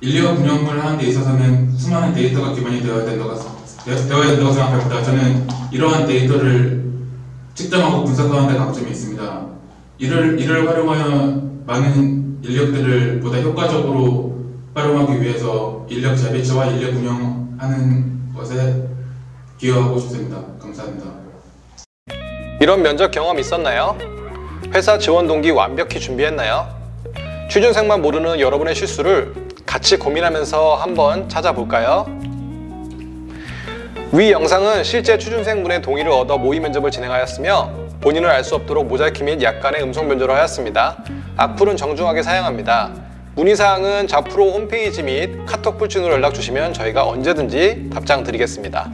인력 운영을 하는 데 있어서는 수많은 데이터가 기반이 되어야 된다고 생각합니다. 저는 이러한 데이터를 측정하고 분석하는 데 강점이 있습니다. 이를 활용하여 많은 인력들을 보다 효과적으로 활용하기 위해서 인력 재배치와 인력 운영하는 것에 기여하고 싶습니다. 감사합니다. 이런 면접 경험 있었나요? 회사 지원 동기 완벽히 준비했나요? 취준생만 모르는 여러분의 실수를 같이 고민하면서 한번 찾아볼까요? 위 영상은 실제 취준생분의 동의를 얻어 모의 면접을 진행하였으며 본인을 알 수 없도록 모자이크 및 약간의 음성 변조를 하였습니다. 악플은 정중하게 사양합니다. 문의사항은 자프로 홈페이지 및 카톡 불친으로 연락 주시면 저희가 언제든지 답장 드리겠습니다.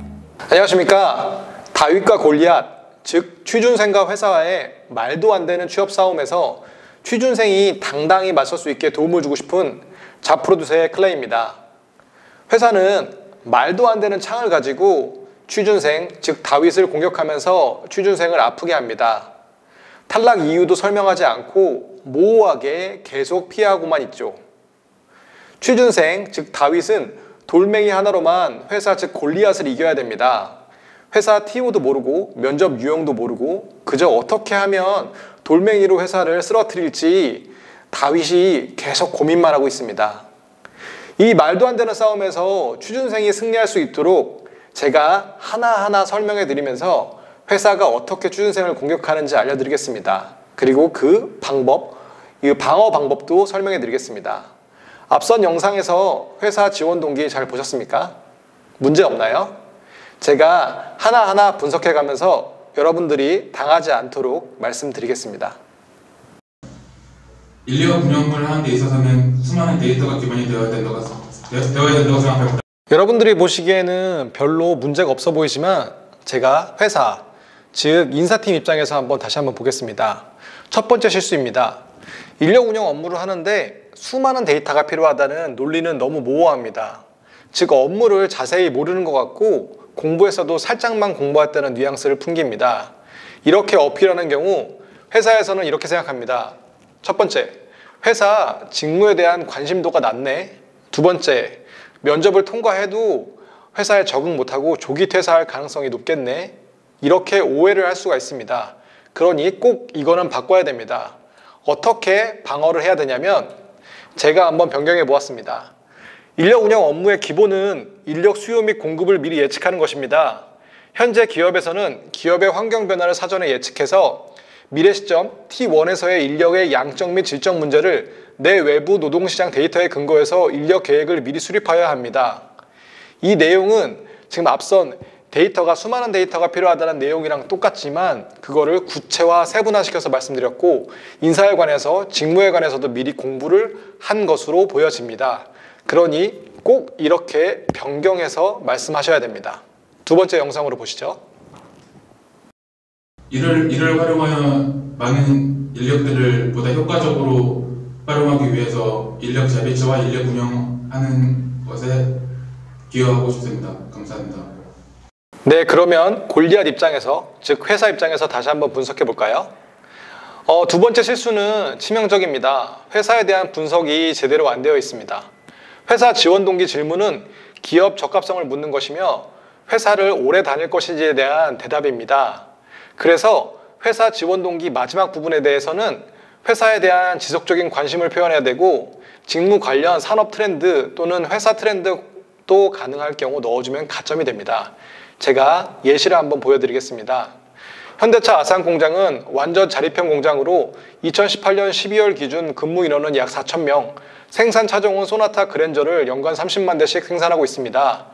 안녕하십니까. 다윗과 골리앗, 즉 취준생과 회사와의 말도 안 되는 취업 싸움에서 취준생이 당당히 맞설 수 있게 도움을 주고 싶은 자프로듀스의 클레이입니다. 회사는 말도 안 되는 창을 가지고 취준생, 즉 다윗을 공격하면서 취준생을 아프게 합니다. 탈락 이유도 설명하지 않고 모호하게 계속 피하고만 있죠. 취준생, 즉 다윗은 돌멩이 하나로만 회사, 즉 골리앗을 이겨야 됩니다. 회사 TO도 모르고 면접 유형도 모르고 그저 어떻게 하면 돌멩이로 회사를 쓰러뜨릴지 다윗이 계속 고민만 하고 있습니다. 이 말도 안 되는 싸움에서 취준생이 승리할 수 있도록 제가 하나하나 설명해 드리면서 회사가 어떻게 취준생을 공격하는지 알려드리겠습니다. 그리고 그 방법, 이 방어 방법도 설명해 드리겠습니다. 앞선 영상에서 회사 지원 동기 잘 보셨습니까? 문제 없나요? 제가 하나하나 분석해 가면서 여러분들이 당하지 않도록 말씀드리겠습니다. 인력 운영을 하는 데 있어서는 수많은 데이터가 기반이 되어야 된다고 생각합니다. 여러분들이 보시기에는 별로 문제가 없어 보이지만 제가 회사, 즉 인사팀 입장에서 다시 한번 보겠습니다. 첫 번째 실수입니다. 인력 운영 업무를 하는데 수많은 데이터가 필요하다는 논리는 너무 모호합니다. 즉 업무를 자세히 모르는 것 같고 공부에서도 살짝만 공부했다는 뉘앙스를 풍깁니다. 이렇게 어필하는 경우 회사에서는 이렇게 생각합니다. 첫 번째, 회사 직무에 대한 관심도가 낮네. 두 번째, 면접을 통과해도 회사에 적응 못하고 조기 퇴사할 가능성이 높겠네. 이렇게 오해를 할 수가 있습니다. 그러니 꼭 이거는 바꿔야 됩니다. 어떻게 방어를 해야 되냐면 제가 한번 변경해 보았습니다. 인력 운영 업무의 기본은 인력 수요 및 공급을 미리 예측하는 것입니다. 현재 기업에서는 기업의 환경 변화를 사전에 예측해서 미래 시점 T1에서의 인력의 양적 및 질적 문제를 내 외부 노동시장 데이터에 근거해서 인력 계획을 미리 수립하여야 합니다. 이 내용은 지금 앞선 수많은 데이터가 필요하다는 내용이랑 똑같지만 그거를 구체화, 세분화시켜서 말씀드렸고 인사에 관해서, 직무에 관해서도 미리 공부를 한 것으로 보여집니다. 그러니 꼭 이렇게 변경해서 말씀하셔야 됩니다. 두 번째 영상으로 보시죠. 이를 활용하여 많은 인력들을 보다 효과적으로 활용하기 위해서 인력 재배치와 인력 운영하는 것에 기여하고 싶습니다. 감사합니다. 네, 그러면 골리앗 입장에서, 즉 회사 입장에서 다시 한번 분석해 볼까요? 두 번째 실수는 치명적입니다. 회사에 대한 분석이 제대로 안 되어 있습니다. 회사 지원 동기 질문은 기업 적합성을 묻는 것이며 회사를 오래 다닐 것인지에 대한 대답입니다. 그래서 회사 지원 동기 마지막 부분에 대해서는 회사에 대한 지속적인 관심을 표현해야 되고 직무 관련 산업 트렌드 또는 회사 트렌드도 가능할 경우 넣어주면 가점이 됩니다. 제가 예시를 한번 보여드리겠습니다. 현대차 아산공장은 완전 자립형 공장으로 2018년 12월 기준 근무 인원은 약 4,000명, 생산 차종은 소나타 그랜저를 연간 30만 대씩 생산하고 있습니다.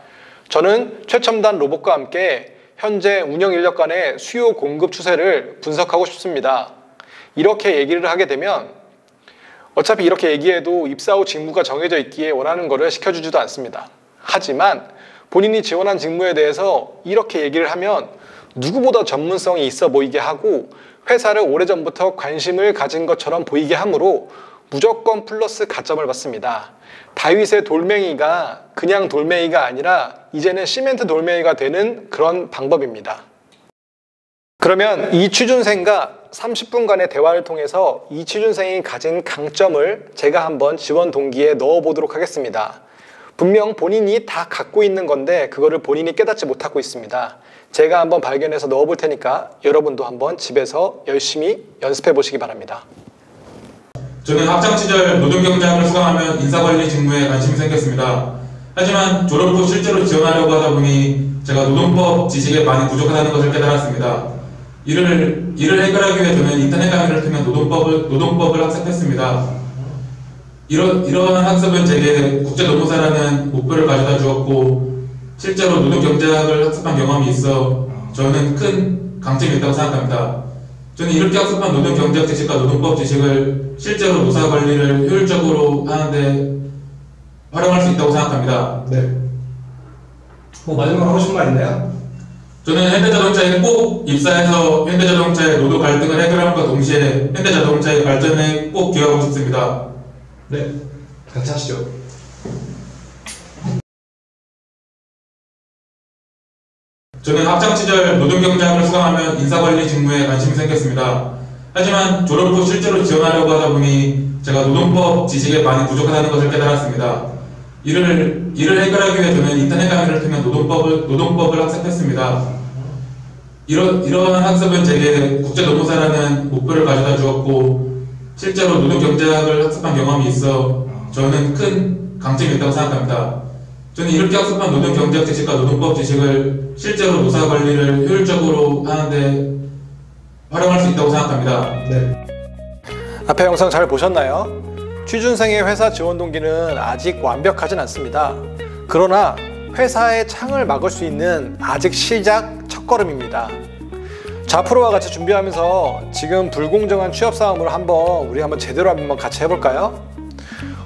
저는 최첨단 로봇과 함께 현재 운영 인력 간의 수요 공급 추세를 분석하고 싶습니다. 이렇게 얘기를 하게 되면 어차피 이렇게 얘기해도 입사 후 직무가 정해져 있기에 원하는 거를 시켜주지도 않습니다. 하지만 본인이 지원한 직무에 대해서 이렇게 얘기를 하면 누구보다 전문성이 있어 보이게 하고 회사를 오래전부터 관심을 가진 것처럼 보이게 하므로 무조건 플러스 가점을 받습니다. 다윗의 돌멩이가 그냥 돌멩이가 아니라 이제는 시멘트 돌멩이가 되는 그런 방법입니다. 그러면 이 취준생과 30분간의 대화를 통해서 이 취준생이 가진 강점을 제가 한번 지원 동기에 넣어보도록 하겠습니다. 분명 본인이 다 갖고 있는 건데 그거를 본인이 깨닫지 못하고 있습니다. 제가 한번 발견해서 넣어볼 테니까 여러분도 한번 집에서 열심히 연습해 보시기 바랍니다. 저는 학창시절 노동경제학을 수강하며 인사관리 직무에 관심이 생겼습니다. 하지만 졸업 후 실제로 지원하려고 하다 보니 제가 노동법 지식에 많이 부족하다는 것을 깨달았습니다. 이를 해결하기 위해 저는 인터넷 강의를 통해 노동법을 학습했습니다. 이러한 학습은 제게 국제노동사라는 목표를 가져다 주었고 실제로 노동경제학을 학습한 경험이 있어 저는 큰 강점이 있다고 생각합니다. 저는 이렇게 학습한 노동경제학 지식과 노동법 지식을 실제로 노사관리를 효율적으로 하는데 활용할 수 있다고 생각합니다. 네. 마지막으로 하고 싶은 말 있나요? 저는 현대자동차에 꼭 입사해서 현대자동차의 노동 갈등을 해결함과 동시에 현대자동차의 발전에 꼭 기여하고 싶습니다. 네, 같이 하시죠. 저는 학창시절 노동경제학을 수강하며 인사관리 직무에 관심이 생겼습니다. 하지만 졸업 후 실제로 지원하려고 하다 보니 제가 노동법 지식에 많이 부족하다는 것을 깨달았습니다. 이를 해결하기 위해 저는 인터넷 강의를 통해 노동법을 학습했습니다. 이러한 학습은 제게 국제노동사라는 목표를 가져다 주었고 실제로 노동경제학을 학습한 경험이 있어 저는 큰 강점이 있다고 생각합니다. 저는 이렇게 학습한 노동경제학 지식과 노동법 지식을 실제로 노사관리를 효율적으로 하는데 활용할 수 있다고 생각합니다. 네. 앞에 영상 잘 보셨나요? 취준생의 회사 지원 동기는 아직 완벽하진 않습니다. 그러나 회사의 창을 막을 수 있는 아직 시작 첫걸음입니다. 자프로와 같이 준비하면서 지금 불공정한 취업 싸움을 우리 한번 제대로 한번 같이 해볼까요?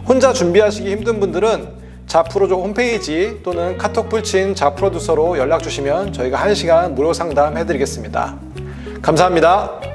혼자 준비하시기 힘든 분들은 자프로족 홈페이지 또는 카톡 불친 자프로듀서로 연락 주시면 저희가 1시간 무료 상담 해드리겠습니다. 감사합니다.